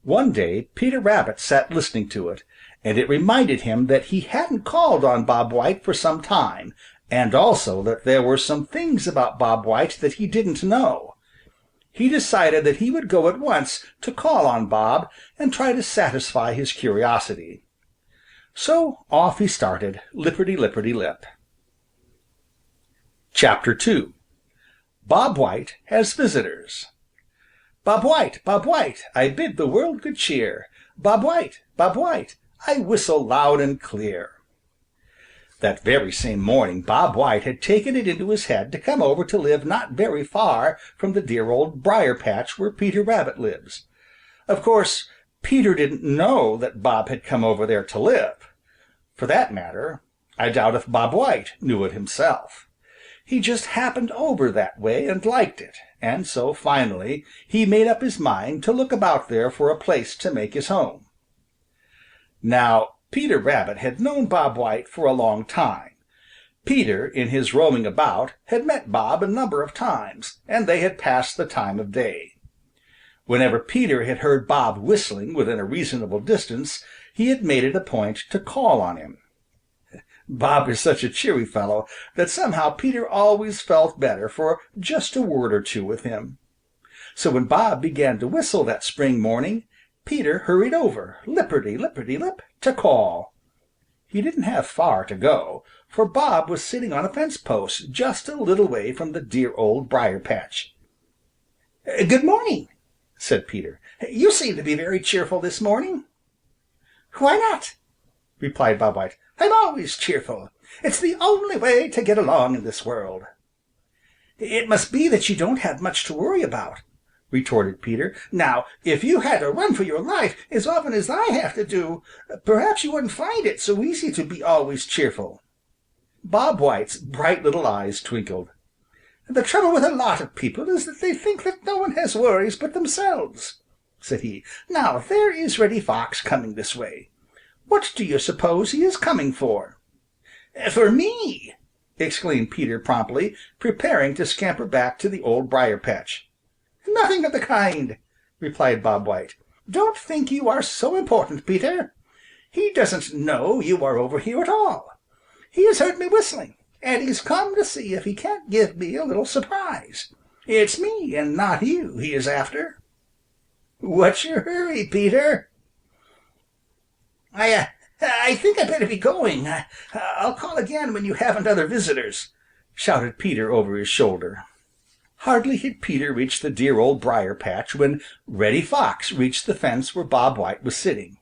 One day Peter Rabbit sat listening to it, and it reminded him that he hadn't called on Bob White for some time, and also that there were some things about Bob White that he didn't know. He decided that he would go at once to call on Bob and try to satisfy his curiosity. So off he started, lipperty-lipperty-lip. Chapter 2 Bob White Has Visitors. Bob White, Bob White, I bid the world good cheer. Bob White, I whistle loud and clear. That very same morning Bob White had taken it into his head to come over to live not very far from the dear Old Briar patch where Peter Rabbit lives. Of course, Peter didn't know that Bob had come over there to live. For that matter, I doubt if Bob White knew it himself. He just happened over that way and liked it, and so finally he made up his mind to look about there for a place to make his home. Now, Peter Rabbit had known Bob White for a long time. Peter, in his roaming about, had met Bob a number of times, and they had passed the time of day. Whenever Peter had heard Bob whistling within a reasonable distance, he had made it a point to call on him. Bob is such a cheery fellow that somehow Peter always felt better for just a word or two with him. So when Bob began to whistle that spring morning, Peter hurried over, lipperty-lipperty-lip, to call. He didn't have far to go, for Bob was sitting on a fence post just a little way from the dear Old Briar patch. "Good morning," said Peter. "You seem to be very cheerful this morning." "Why not?" replied Bob White. "I'm always cheerful. It's the only way to get along in this world." "It must be that you don't have much to worry about," retorted Peter. "Now, if you had to run for your life as often as I have to do, perhaps you wouldn't find it so easy to be always cheerful." Bob White's bright little eyes twinkled. "The trouble with a lot of people is that they think that no one has worries but themselves," said he. "Now there is Reddy Fox coming this way. What do you suppose he is coming for?" "For me!" exclaimed Peter promptly, preparing to scamper back to the Old Briar patch. "Nothing of the kind," replied Bob White. "Don't think you are so important, Peter. He doesn't know you are over here at all. He has heard me whistling, and he's come to see if he can't give me a little surprise. It's me and not you he is after." "What's your hurry, Peter?" I think I'd better be going. I'll call again when you haven't other visitors," shouted Peter over his shoulder. Hardly had Peter reached the dear Old Briar patch when Reddy Fox reached the fence where Bob White was sitting.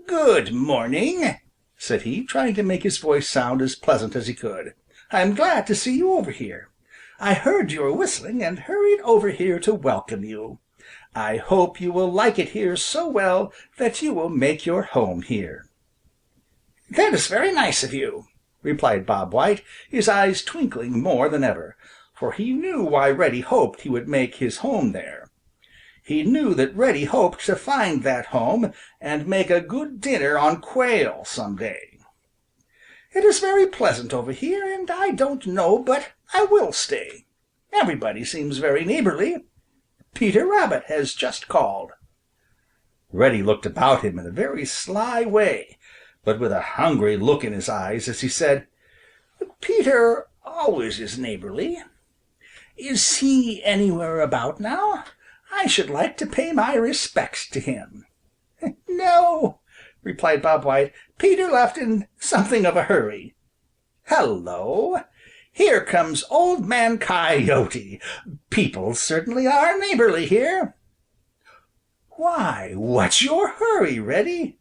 "Good morning," said he, trying to make his voice sound as pleasant as he could. "I'm glad to see you over here. I heard you were whistling and hurried over here to welcome you. I hope you will like it here so well that you will make your home here." "That is very nice of you," replied Bob White, his eyes twinkling more than ever, for he knew why Reddy hoped he would make his home there. He knew that Reddy hoped to find that home and make a good dinner on quail some day. "It is very pleasant over here, and I don't know but I will stay. Everybody seems very neighborly. Peter Rabbit has just called." Reddy looked about him in a very sly way, but with a hungry look in his eyes as he said, "Peter always is neighborly. Is he anywhere about now? I should like to pay my respects to him." "No," replied Bob White. "Peter left in something of a hurry. Hello! Here comes Old Man Coyote. People certainly are neighborly here." "Why, what's your hurry, Reddy?"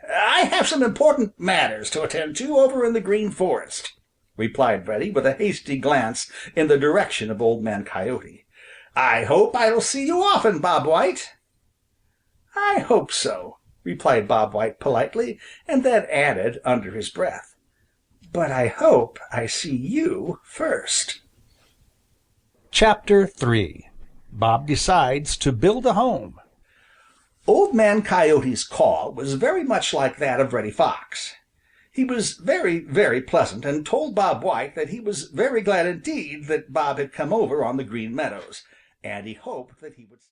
"I have some important matters to attend to over in the Green Forest," replied Reddy with a hasty glance in the direction of Old Man Coyote. "I hope I'll see you often, Bob White." "I hope so," replied Bob White politely, and then added under his breath, "But I hope I see you first." Chapter 3 Bob Decides to Build a Home. Old Man Coyote's call was very much like that of Reddy Fox. He was very, very pleasant and told Bob White that he was very glad indeed that Bob had come over on the Green Meadows, and he hoped that he would